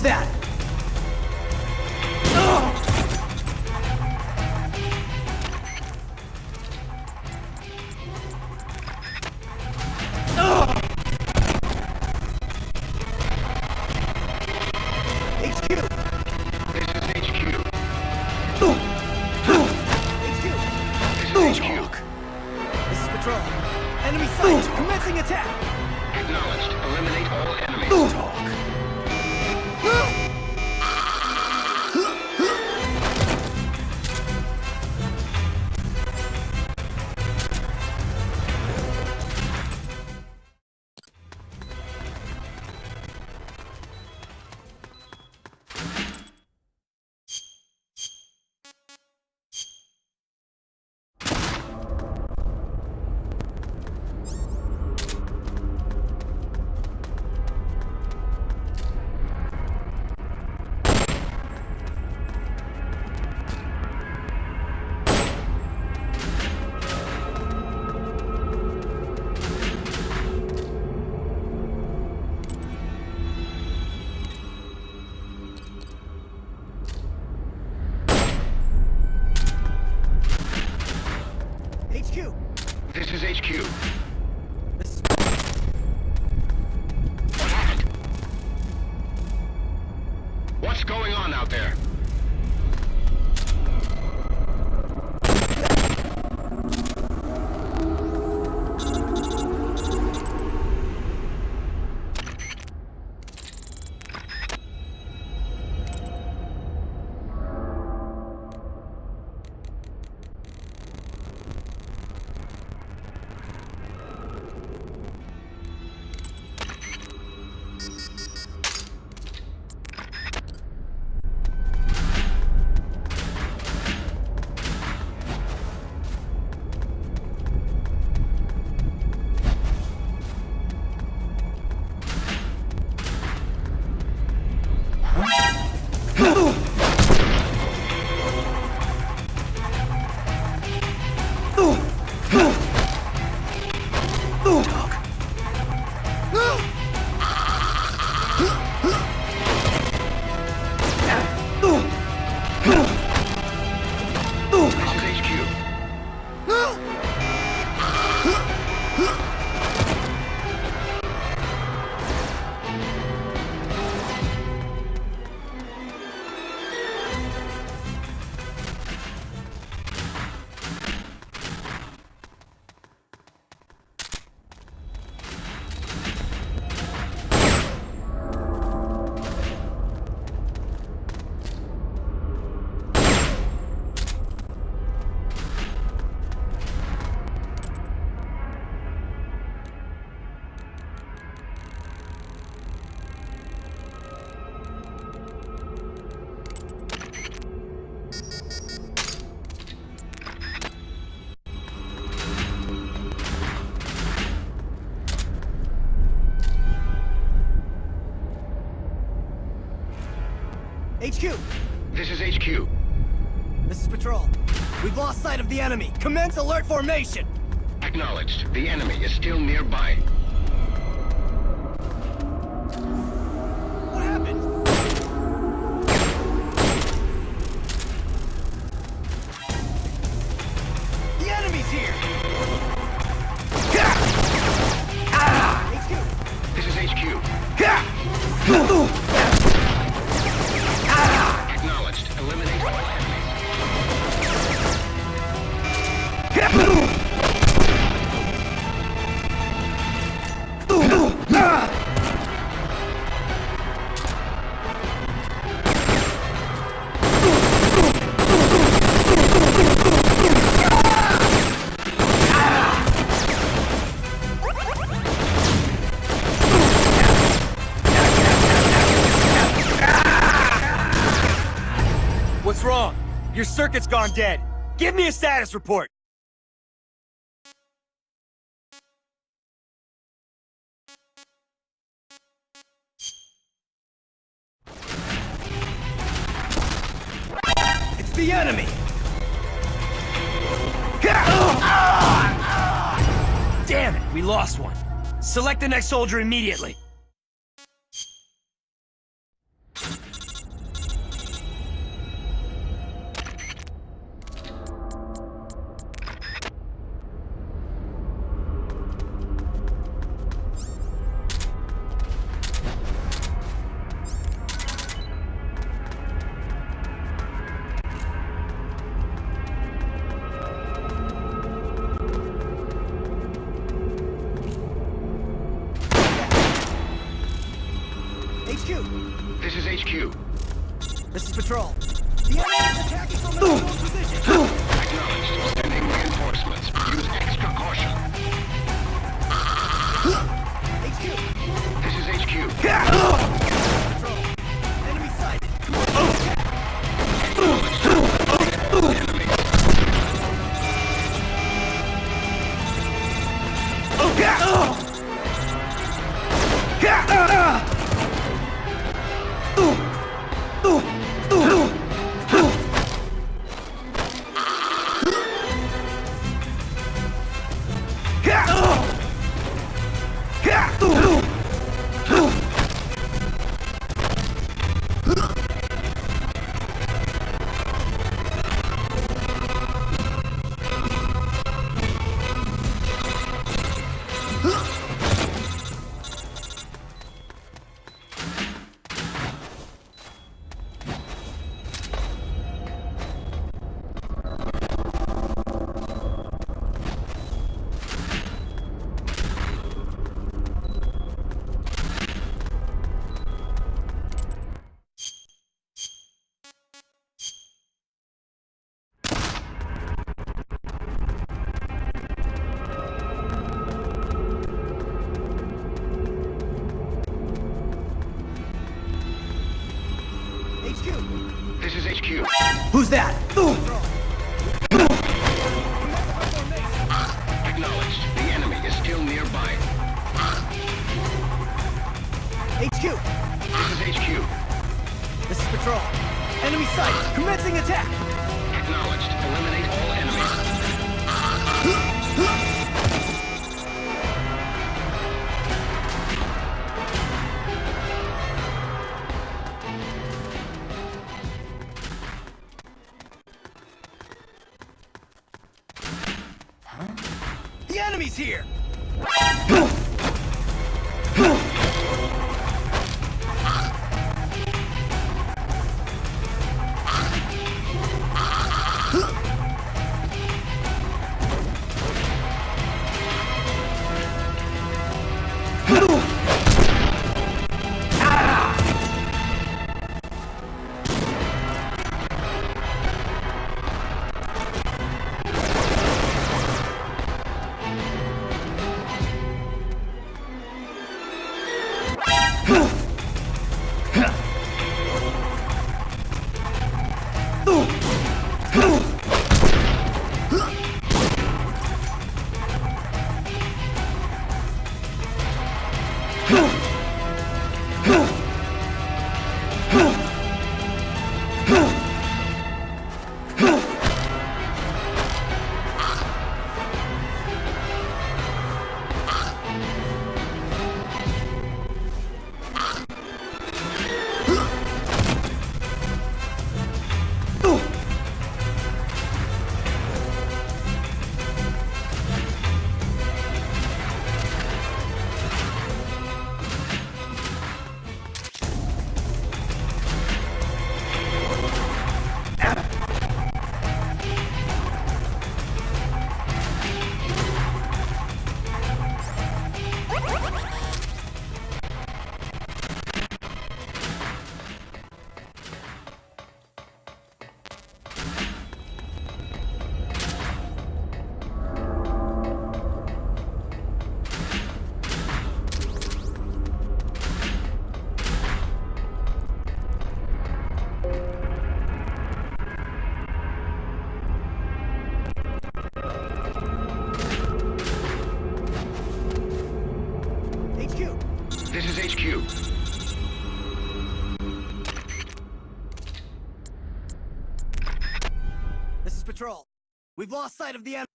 that? This is HQ. What happened? What's going on out there? HQ! This is HQ. This is Patrol. We've lost sight of the enemy. Commence alert formation! Acknowledged. The enemy is still nearby. What happened? The enemy's here! HQ! This is HQ. Acknowledged. Eliminate all enemies. What's wrong? Your circuit's gone dead. Give me a status report. It's the enemy! Damn it, we lost one. Select the next soldier immediately. HQ. This is HQ. This is Patrol. The enemy is attacking from an unknown position. Acknowledged. Sending reinforcements. Use extra caution. HQ. This is HQ. Patrol. Enemy sighted. This is HQ. Who's that? Acknowledged. The enemy is still nearby. HQ. This is HQ. This is Patrol. Enemy sighted. Commencing attack. Acknowledged. Eliminate all enemies. The enemy's here. This is HQ. This is Patrol. We've lost sight of the enemy.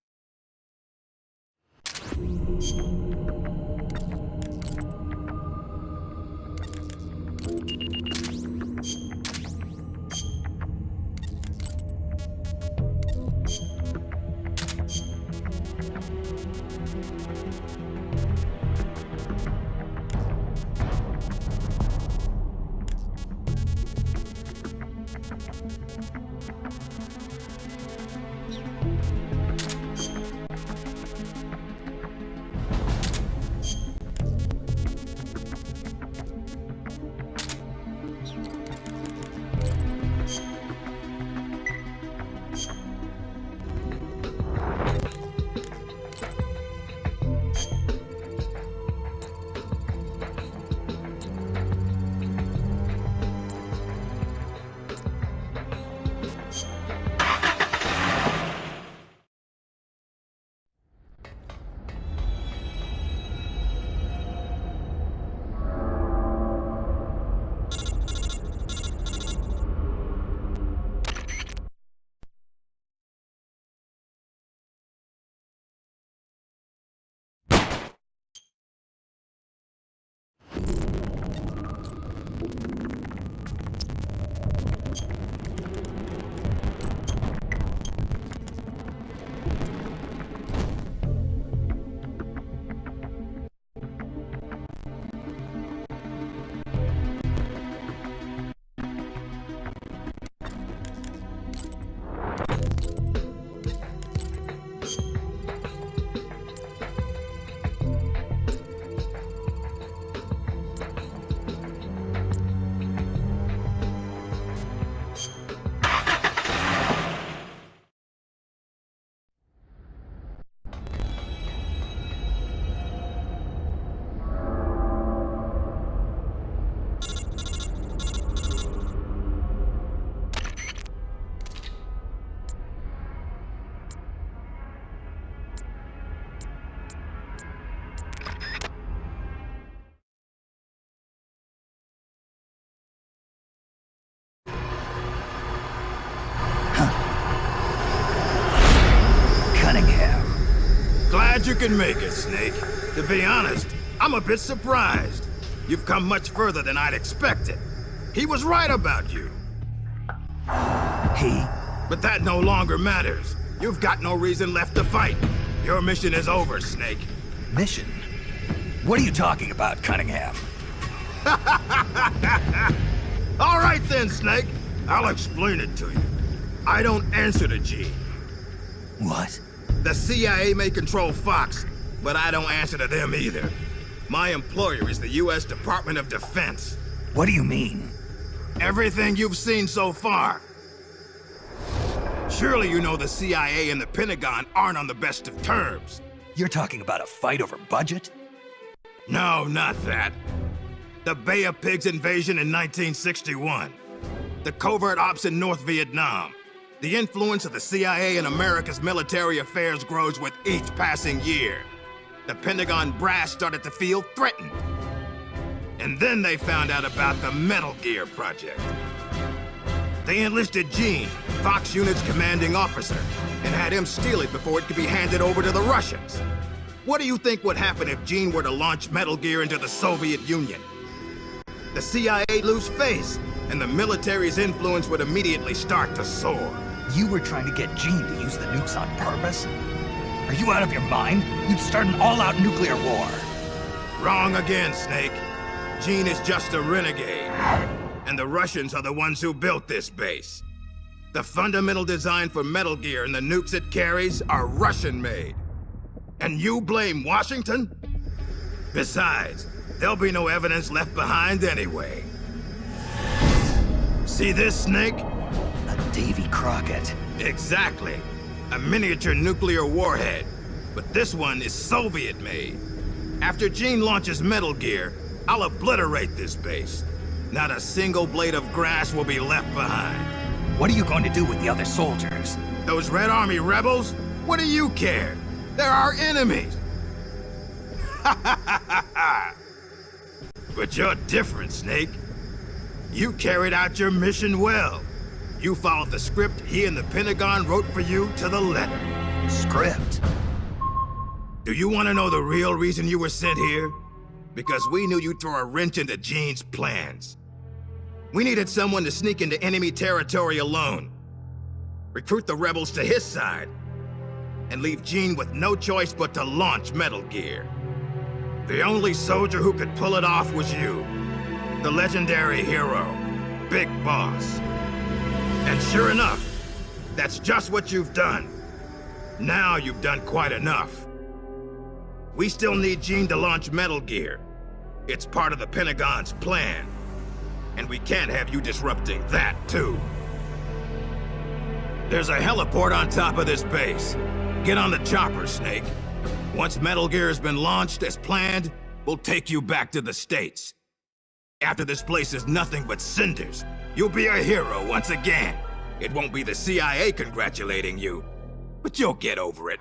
glad you can make it, Snake. To be honest, I'm a bit surprised. You've come much further than I'd expected. He was right about you. He? But that no longer matters. You've got no reason left to fight. Your mission is over, Snake. Mission? What are you talking about, Cunningham? All right then, Snake. I'll explain it to you. I don't answer to Gene. What? The CIA may control Fox, but I don't answer to them either. My employer is the U.S. Department of Defense. What do you mean? Everything you've seen so far. Surely you know the CIA and the Pentagon aren't on the best of terms. You're talking about a fight over budget? No, not that. The Bay of Pigs invasion in 1961. The covert ops in North Vietnam. The influence of the CIA in America's military affairs grows with each passing year. The Pentagon brass started to feel threatened. And then they found out about the Metal Gear project. They enlisted Gene, Fox Unit's commanding officer, and had him steal it before it could be handed over to the Russians. What do you think would happen if Gene were to launch Metal Gear into the Soviet Union? The CIA lose face, and the military's influence would immediately start to soar. You were trying to get Gene to use the nukes on purpose? Are you out of your mind? You'd start an all-out nuclear war. Wrong again, Snake. Gene is just a renegade. And the Russians are the ones who built this base. The fundamental design for Metal Gear and the nukes it carries are Russian-made. And you blame Washington? Besides, there'll be no evidence left behind anyway. See this, Snake? A Davy Crockett. Exactly. A miniature nuclear warhead. But this one is Soviet-made. After Gene launches Metal Gear, I'll obliterate this base. Not a single blade of grass will be left behind. What are you going to do with the other soldiers? Those Red Army rebels? What do you care? They're our enemies. But you're different, Snake. You carried out your mission well. You followed the script he and the Pentagon wrote for you to the letter. Script? Do you want to know the real reason you were sent here? Because we knew you'd throw a wrench into Gene's plans. We needed someone to sneak into enemy territory alone, recruit the rebels to his side, and leave Gene with no choice but to launch Metal Gear. The only soldier who could pull it off was you, the legendary hero, Big Boss. And sure enough, that's just what you've done. Now you've done quite enough. We still need Gene to launch Metal Gear. It's part of the Pentagon's plan. And we can't have you disrupting that, too. There's a heliport on top of this base. Get on the chopper, Snake. Once Metal Gear has been launched as planned, we'll take you back to the States. After this place is nothing but cinders, you'll be a hero once again. It won't be the CIA congratulating you, but you'll get over it.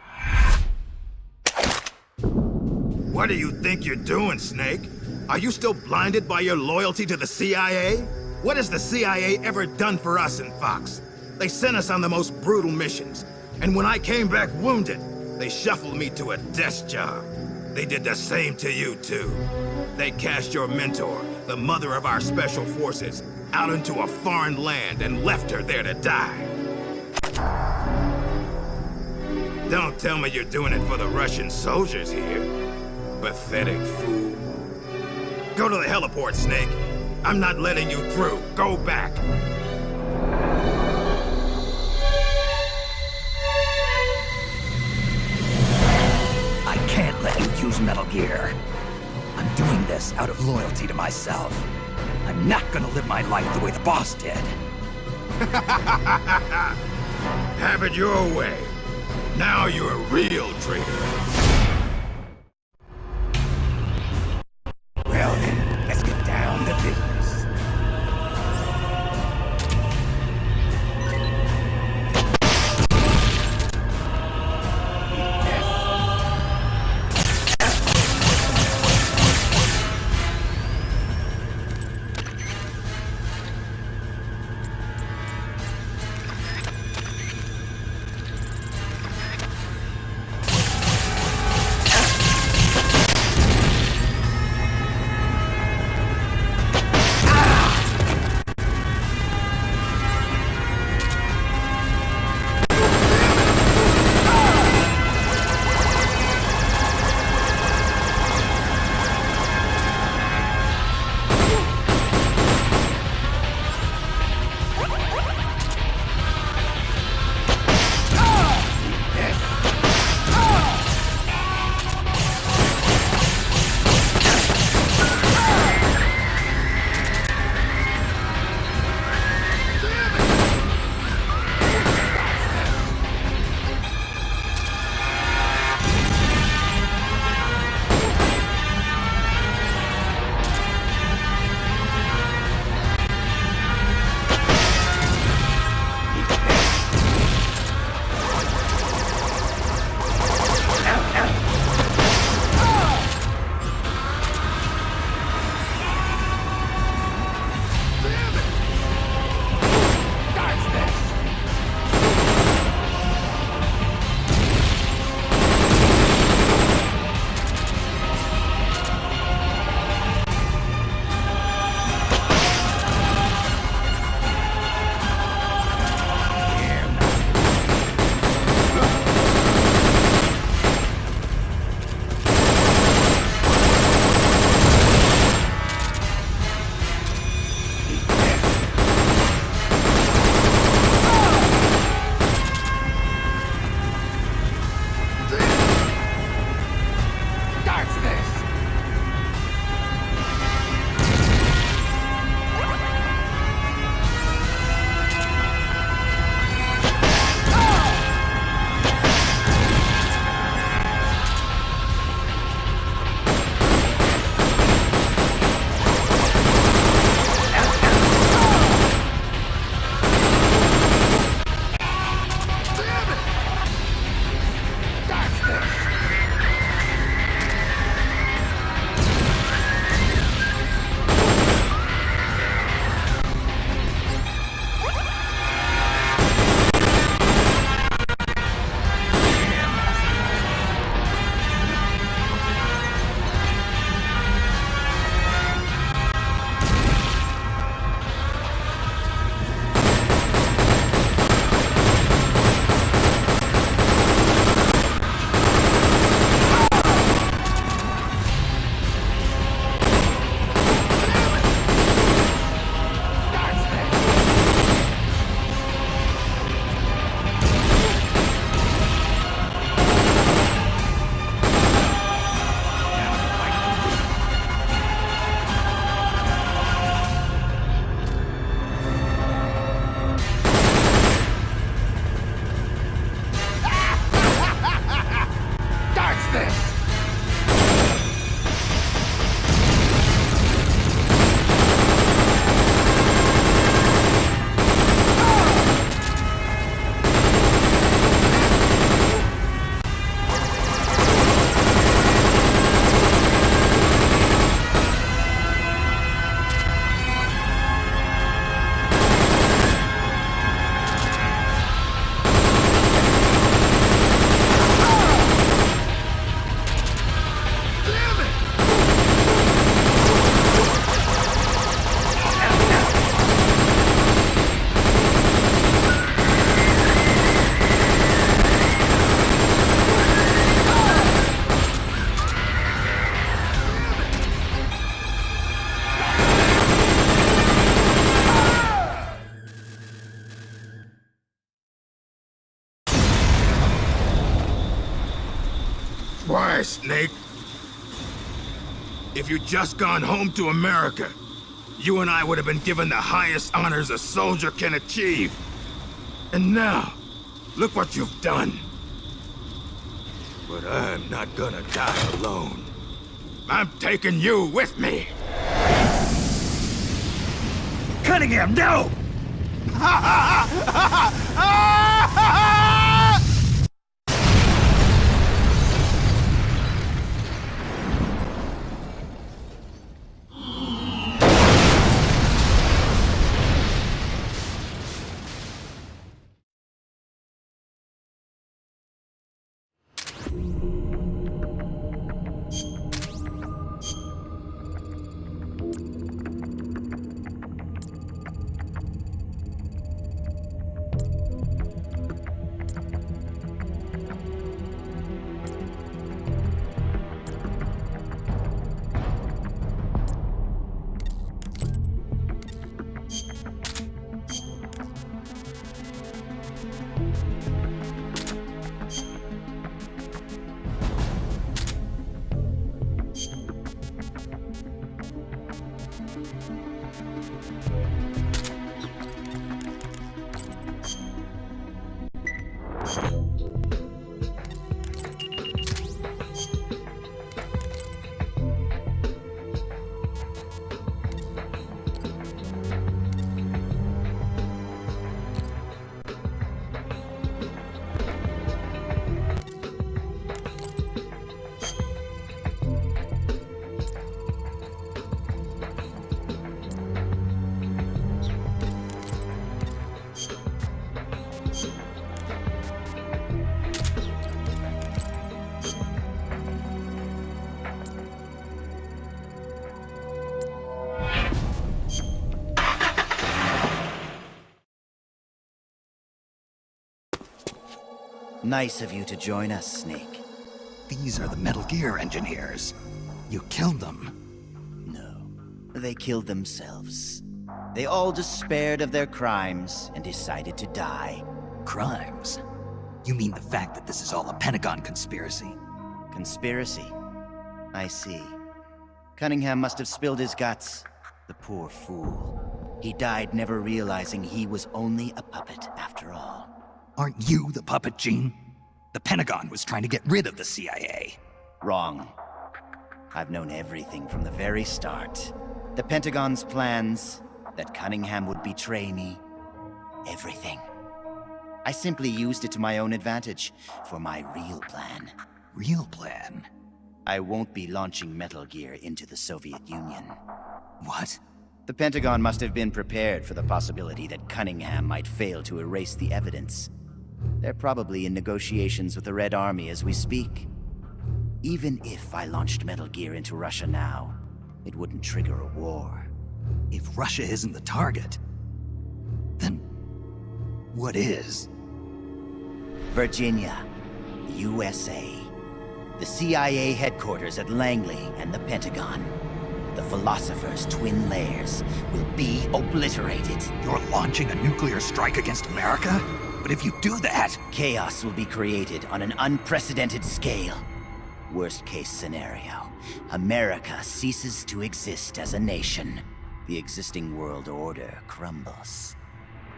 What do you think you're doing, Snake? Are you still blinded by your loyalty to the CIA? What has the CIA ever done for us in Fox? They sent us on the most brutal missions. And when I came back wounded, they shuffled me to a desk job. They did the same to you, too. They cast your mentor, the mother of our special forces, out into a foreign land and left her there to die. Don't tell me you're doing it for the Russian soldiers here. Pathetic fool. Go to the heliport, Snake. I'm not letting you through. Go back. I can't let you use Metal Gear. I'm doing this out of loyalty to myself. I'm not gonna live my life the way the boss did. Have it your way. Now you're a real traitor. Well then, let's get down to business. Snake. If you'd just gone home to America, you and I would have been given the highest honors a soldier can achieve. And now, look what you've done. But I'm not gonna die alone. I'm taking you with me. Cunningham, no! Nice of you to join us, Snake. These are the Metal Gear engineers. You killed them. No, they killed themselves. They all despaired of their crimes and decided to die. Crimes? You mean the fact that this is all a Pentagon conspiracy? Conspiracy? I see. Cunningham must have spilled his guts. The poor fool. He died never realizing he was only a puppet after all. Aren't you the puppet, Gene? The Pentagon was trying to get rid of the CIA. Wrong. I've known everything from the very start. The Pentagon's plans, that Cunningham would betray me. Everything. I simply used it to my own advantage, for my real plan. Real plan? I won't be launching Metal Gear into the Soviet Union. What? The Pentagon must have been prepared for the possibility that Cunningham might fail to erase the evidence. They're probably in negotiations with the Red Army as we speak. Even if I launched Metal Gear into Russia now, it wouldn't trigger a war. If Russia isn't the target, then what is? Virginia, USA. The CIA headquarters at Langley and the Pentagon. The Philosopher's twin lairs will be obliterated. You're launching a nuclear strike against America? But if you do that... Chaos will be created on an unprecedented scale. Worst case scenario, America ceases to exist as a nation. The existing world order crumbles.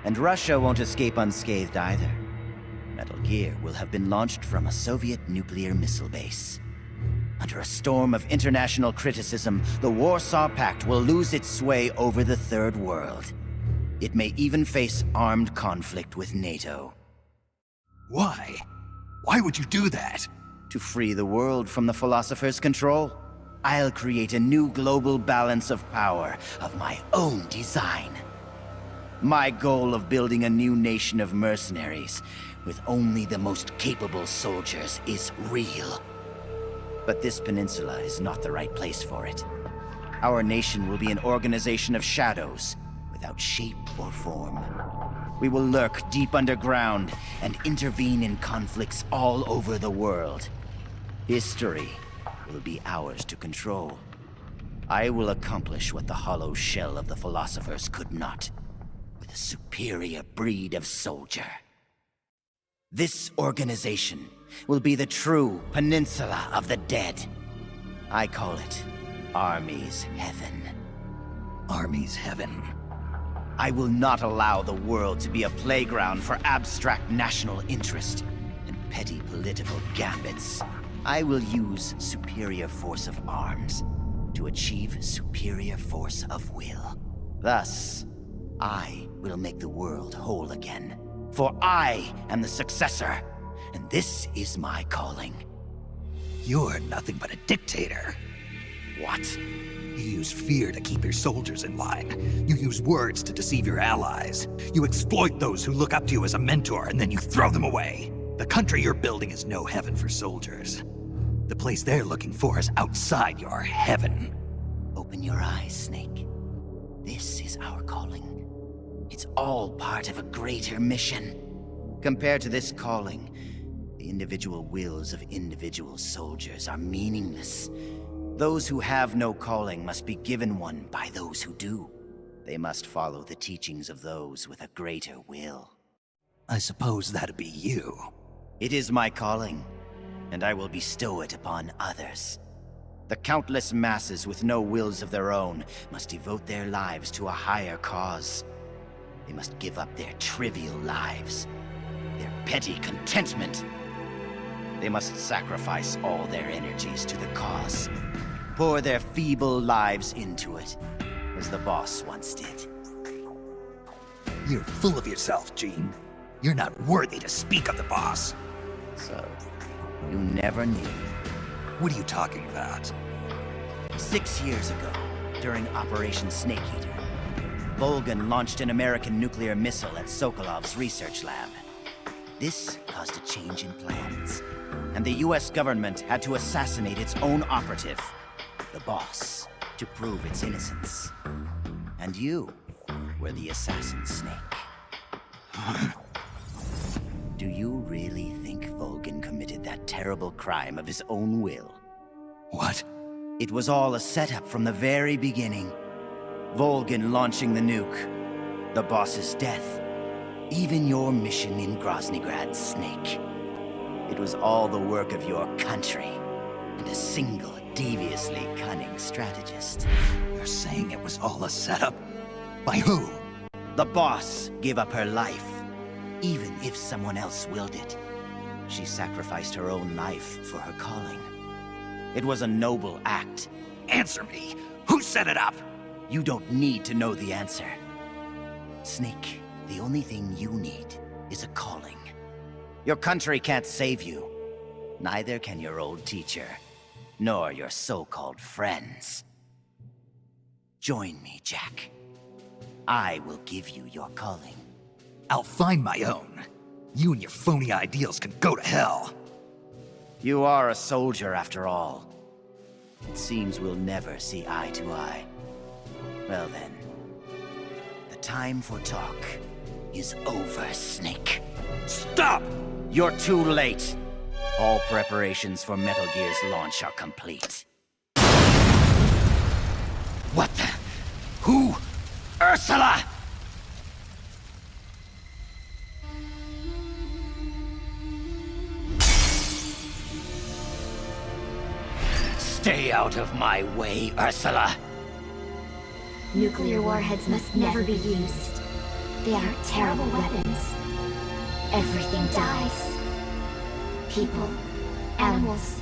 And Russia won't escape unscathed either. Metal Gear will have been launched from a Soviet nuclear missile base. Under a storm of international criticism, the Warsaw Pact will lose its sway over the Third World. It may even face armed conflict with NATO. Why? Why would you do that? To free the world from the Philosopher's control, I'll create a new global balance of power of my own design. My goal of building a new nation of mercenaries with only the most capable soldiers is real. But this peninsula is not the right place for it. Our nation will be an organization of shadows, without shape or form. We will lurk deep underground and intervene in conflicts all over the world. History will be ours to control. I will accomplish what the hollow shell of the Philosophers could not, with a superior breed of soldier. This organization will be the true Peninsula of the Dead. I call it Army's Heaven. Army's Heaven. I will not allow the world to be a playground for abstract national interest and petty political gambits. I will use superior force of arms to achieve superior force of will. Thus, I will make the world whole again. For I am the successor, and this is my calling. You're nothing but a dictator. What? You use fear to keep your soldiers in line. You use words to deceive your allies. You exploit those who look up to you as a mentor, and then you throw them away. The country you're building is no heaven for soldiers. The place they're looking for is outside your heaven. Open your eyes, Snake. This is our calling. It's all part of a greater mission. Compared to this calling, the individual wills of individual soldiers are meaningless. Those who have no calling must be given one by those who do. They must follow the teachings of those with a greater will. I suppose that'd be you. It is my calling, and I will bestow it upon others. The countless masses with no wills of their own must devote their lives to a higher cause. They must give up their trivial lives, their petty contentment. They must sacrifice all their energies to the cause, pour their feeble lives into it, as the boss once did. You're full of yourself, Gene. You're not worthy to speak of the boss. So, you never knew. What are you talking about? 6 years ago, during Operation Snake Eater, Volgan launched an American nuclear missile at Sokolov's research lab. This caused a change in plans, and the US government had to assassinate its own operative, the boss, to prove its innocence. And you were the assassin, Snake. Do you really think Volgan committed that terrible crime of his own will? What? It was all a setup from the very beginning. Volgan launching the nuke, the boss's death, even your mission in Groznygrad, Snake. It was all the work of your country, and a single, deviously cunning strategist. You're saying it was all a setup? By who? The boss gave up her life, even if someone else willed it. She sacrificed her own life for her calling. It was a noble act. Answer me! Who set it up? You don't need to know the answer. Snake, the only thing you need is a calling. Your country can't save you. Neither can your old teacher, nor your so-called friends. Join me, Jack. I will give you your calling. I'll find my own. You and your phony ideals can go to hell. You are a soldier, after all. It seems we'll never see eye to eye. Well then, the time for talk is over, Snake. Stop! You're too late. All preparations for Metal Gear's launch are complete. What the? Who? Ursula! Stay out of my way, Ursula. Nuclear warheads must never be used. They are terrible weapons. Everything dies. People, animals,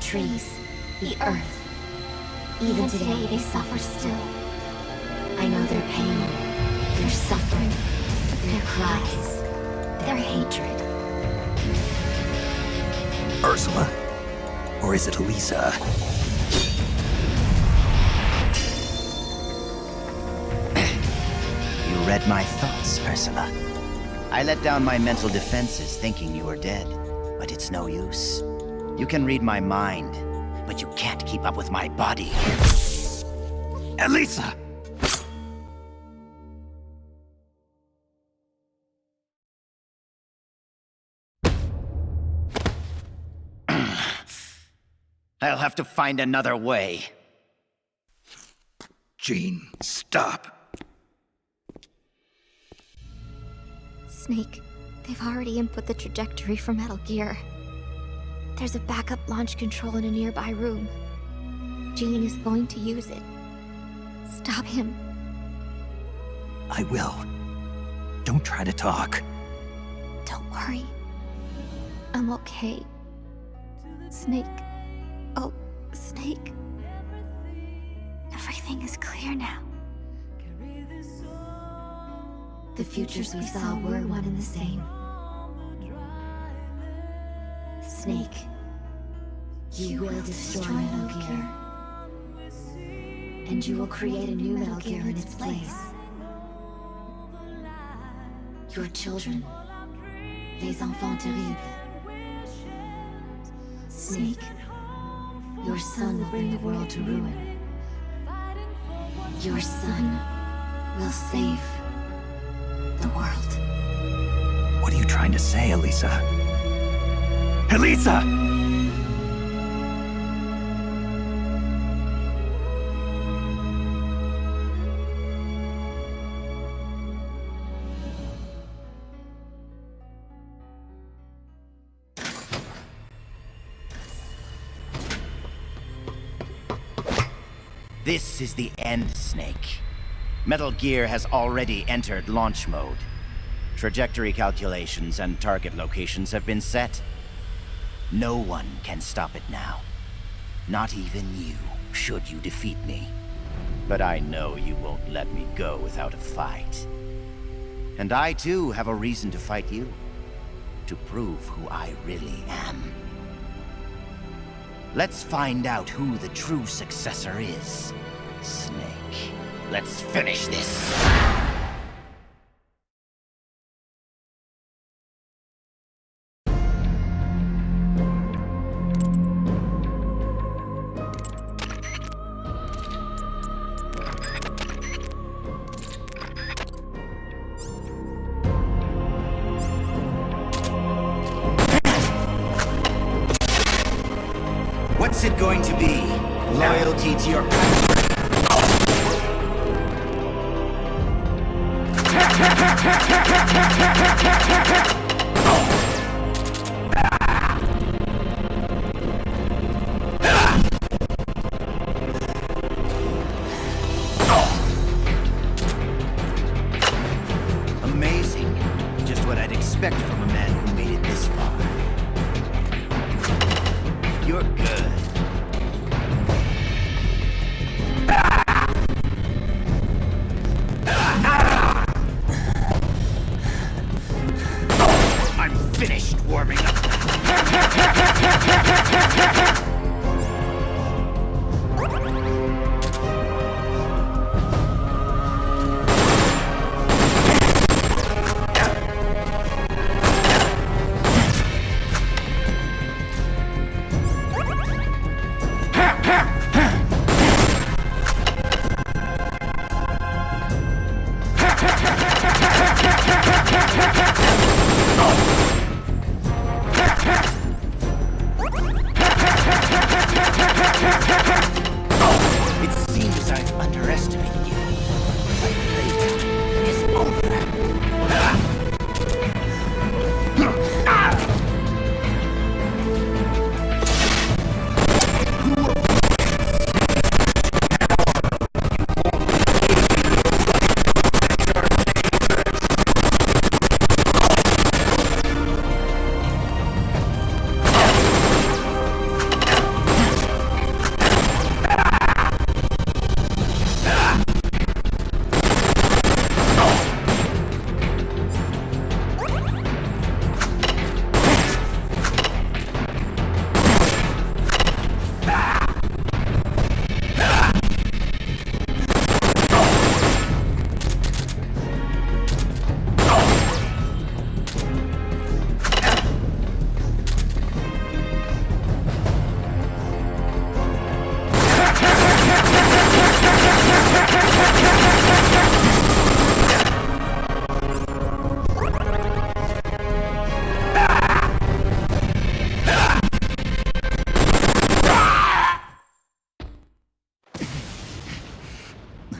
trees, the earth. Even today, they suffer still. I know their pain, their suffering, their cries, their hatred. Ursula? Or is it Elisa? You read my thoughts, Ursula. I let down my mental defenses thinking you were dead, but it's no use. You can read my mind, but you can't keep up with my body. Elisa! I'll have to find another way. Gene, stop. Snake, They've already input the trajectory for Metal Gear. There's a backup launch control in a nearby room. Gene is going to use it. Stop him. I will. Don't try to talk. Don't worry. I'm okay. Snake. Oh, Snake. Everything is clear now. The futures we saw were one and the same. Snake, you will destroy Metal Gear. And you will create a new Metal Gear in its place. Your children, les enfants terribles. Snake, your son will bring the world to ruin. Your son will save the world. What are you trying to say, Elisa? Elisa! This is the end, Snake. Metal Gear has already entered launch mode. Trajectory calculations and target locations have been set. No one can stop it now. Not even you, should you defeat me. But I know you won't let me go without a fight. And I too have a reason to fight you. To prove who I really am. Let's find out who the true successor is. Snake, let's finish this. What's it going to be? Loyalty to your country? Amazing. Just what I'd expect from a man who made it this far. You're good. I'm finished warming up. It seems I've underestimated you. My playtime is over.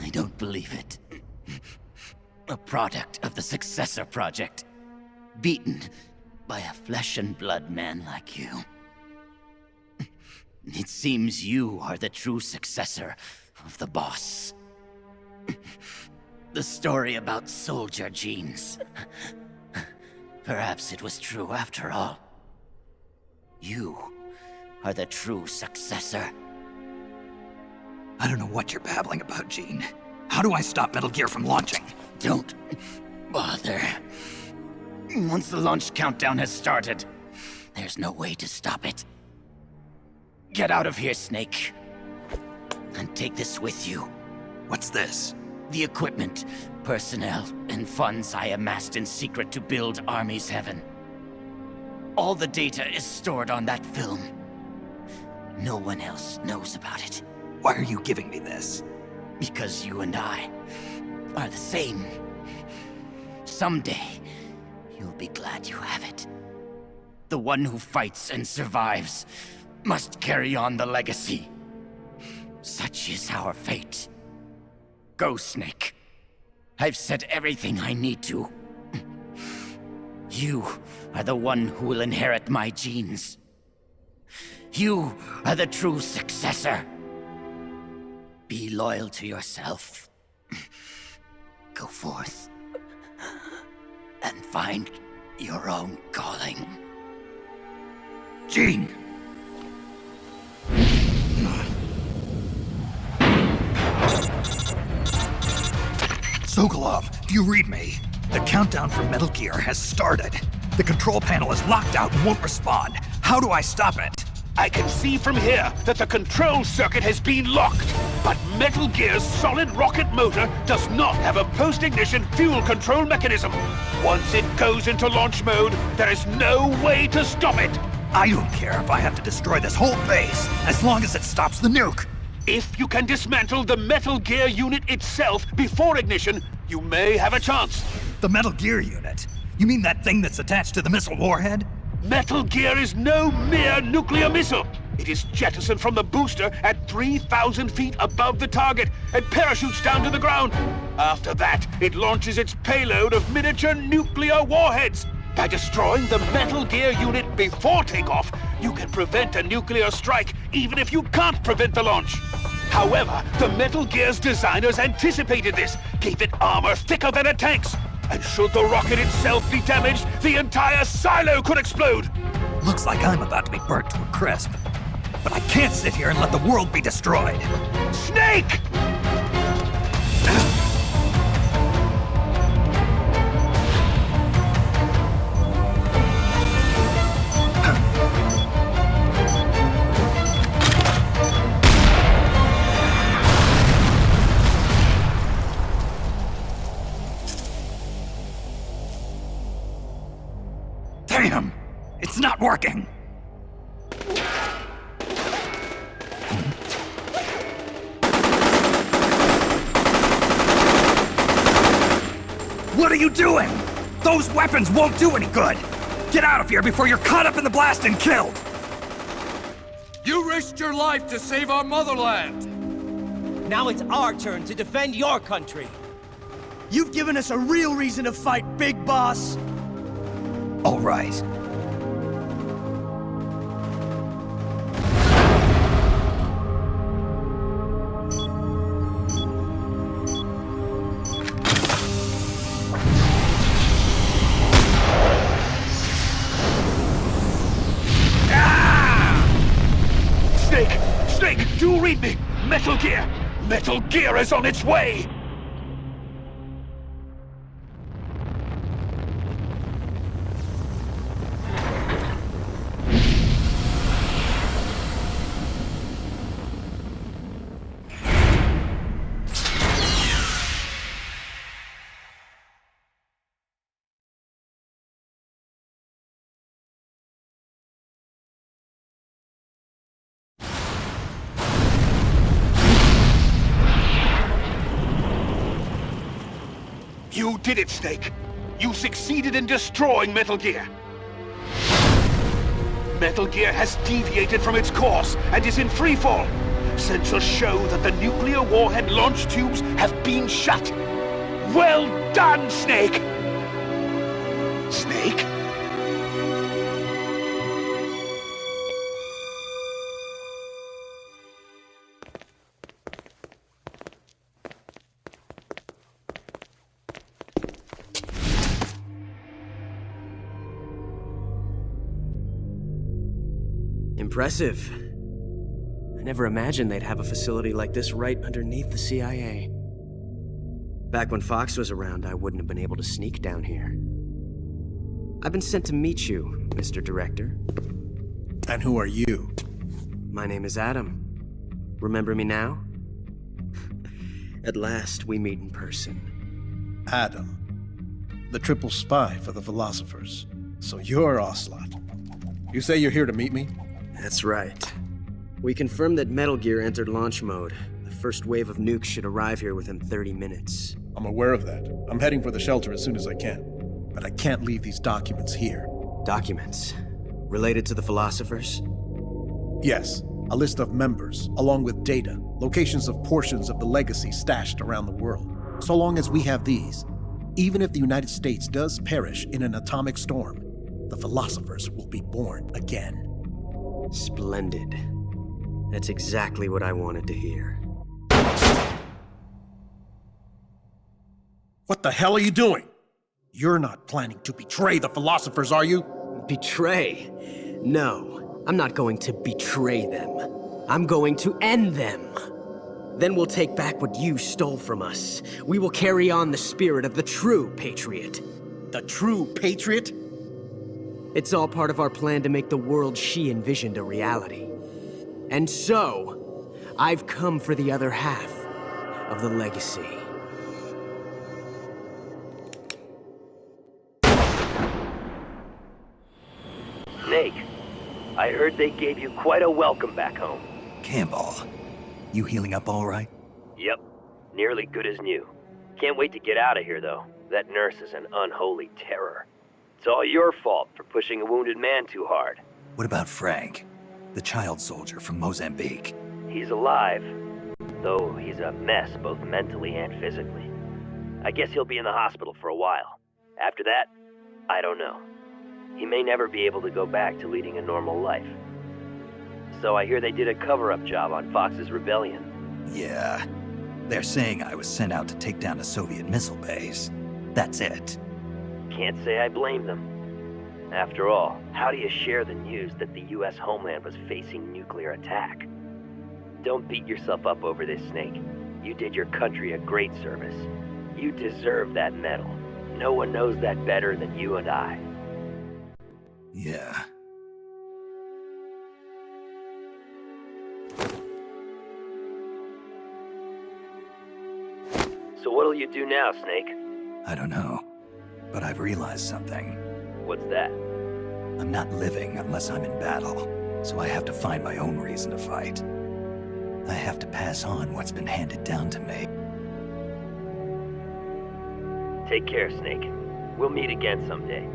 I don't believe it. A product of the Successor Project. beaten by a flesh and blood man like you. It seems you are the true successor of the boss. The story about soldier genes. Perhaps it was true after all. You are the true successor. I don't know what you're babbling about, Gene. How do I stop Metal Gear from launching? Don't bother. Once the launch countdown has started, there's no way to stop it. Get out of here, Snake. And take this with you. What's this? The equipment, personnel, and funds I amassed in secret to build Army's Heaven. All the data is stored on that film. No one else knows about it. Why are you giving me this? Because you and I are the same. Someday, you'll be glad you have it. The one who fights and survives must carry on the legacy. Such is our fate. Go, Snake. I've said everything I need to. You are the one who will inherit my genes. You are the true successor. Be loyal to yourself. Go forth and find your own calling. Gene! Sokolov, do you read me? The countdown for Metal Gear has started. The control panel is locked out and won't respond. How do I stop it? I can see from here that the control circuit has been locked, but Metal Gear's solid rocket motor does not have a post-ignition fuel control mechanism. Once it goes into launch mode, there is no way to stop it. I don't care if I have to destroy this whole base, as long as it stops the nuke. If you can dismantle the Metal Gear unit itself before ignition, you may have a chance. The Metal Gear unit? You mean that thing that's attached to the missile warhead? Metal Gear is no mere nuclear missile. It is jettisoned from the booster at 3,000 feet above the target and parachutes down to the ground. After that, it launches its payload of miniature nuclear warheads. By destroying the Metal Gear unit before takeoff, you can prevent a nuclear strike, even if you can't prevent the launch. However, the Metal Gear's designers anticipated this, gave it armor thicker than a tank's. And should the rocket itself be damaged, the entire silo could explode! Looks like I'm about to be burnt to a crisp. But I can't sit here and let the world be destroyed. Snake! Damn! It's not working! What are you doing? Those weapons won't do any good! Get out of here before you're caught up in the blast and killed! You risked your life to save our motherland! Now it's our turn to defend your country. You've given us a real reason to fight, Big Boss. All right. Snake, do read me! Metal Gear! Metal Gear is on its way! You did it, Snake. You succeeded in destroying Metal Gear. Metal Gear has deviated from its course and is in freefall. Sensors show that the nuclear warhead launch tubes have been shut. Well done, Snake! Snake? Impressive. I never imagined they'd have a facility like this right underneath the CIA. Back when Fox was around, I wouldn't have been able to sneak down here. I've been sent to meet you, Mr. Director. And who are you? My name is Adam. Remember me now? At last, we meet in person. Adam. The triple spy for the philosophers. So you're Ocelot. You say you're here to meet me? That's right. We confirmed that Metal Gear entered launch mode. The first wave of nukes should arrive here within 30 minutes. I'm aware of that. I'm heading for the shelter as soon as I can. But I can't leave these documents here. Documents? Related to the philosophers? Yes. A list of members, along with data, locations of portions of the legacy stashed around the world. So long as we have these, even if the United States does perish in an atomic storm, the philosophers will be born again. Splendid. That's exactly what I wanted to hear. What the hell are you doing? You're not planning to betray the philosophers, are you? Betray? No, I'm not going to betray them. I'm going to end them. Then we'll take back what you stole from us. We will carry on the spirit of the true patriot. The true patriot? It's all part of our plan to make the world she envisioned a reality. And so, I've come for the other half of the legacy. Snake, I heard they gave you quite a welcome back home. Campbell, you healing up all right? Yep, nearly good as new. Can't wait to get out of here, though. That nurse is an unholy terror. It's all your fault for pushing a wounded man too hard. What about Frank, the child soldier from Mozambique? He's alive, though he's a mess both mentally and physically. I guess he'll be in the hospital for a while. After that, I don't know. He may never be able to go back to leading a normal life. So I hear they did a cover-up job on Fox's rebellion. Yeah. They're saying I was sent out to take down a Soviet missile base. That's it. Can't say I blame them. After all, how do you share the news that the US homeland was facing nuclear attack? Don't beat yourself up over this, Snake. You did your country a great service. You deserve that medal. No one knows that better than you and I. Yeah. So what'll you do now, Snake? I don't know. But I've realized something. What's that? I'm not living unless I'm in battle, so I have to find my own reason to fight. I have to pass on what's been handed down to me. Take care, Snake. We'll meet again someday.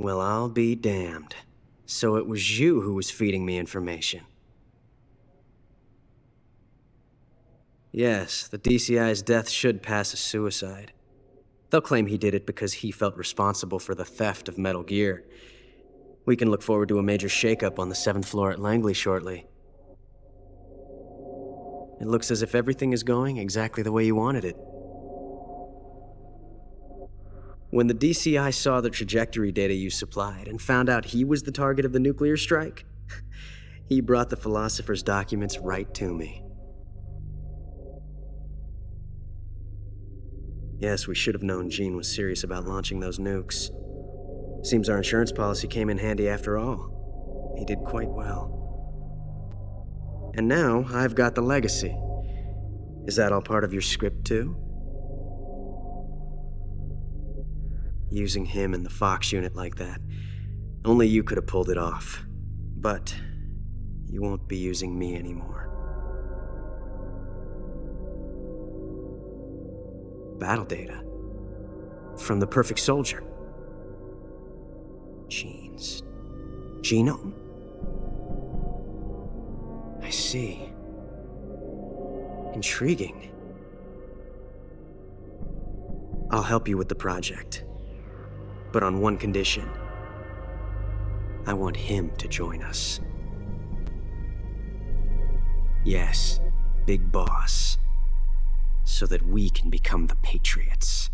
Well, I'll be damned. So it was you who was feeding me information. Yes, the DCI's death should pass as suicide. They'll claim he did it because he felt responsible for the theft of Metal Gear. We can look forward to a major shakeup on the 7th floor at Langley shortly. It looks as if everything is going exactly the way you wanted it. When the DCI saw the trajectory data you supplied and found out he was the target of the nuclear strike, he brought the Philosopher's documents right to me. Yes, we should have known Gene was serious about launching those nukes. Seems our insurance policy came in handy after all. He did quite well. And now, I've got the legacy. Is that all part of your script, too? Using him and the Fox unit like that. Only you could have pulled it off. But you won't be using me anymore. Battle data. From the Perfect Soldier. Gene's genome? I see. Intriguing. I'll help you with the project. But on one condition. I want him to join us. Yes, Big Boss. So that we can become the Patriots.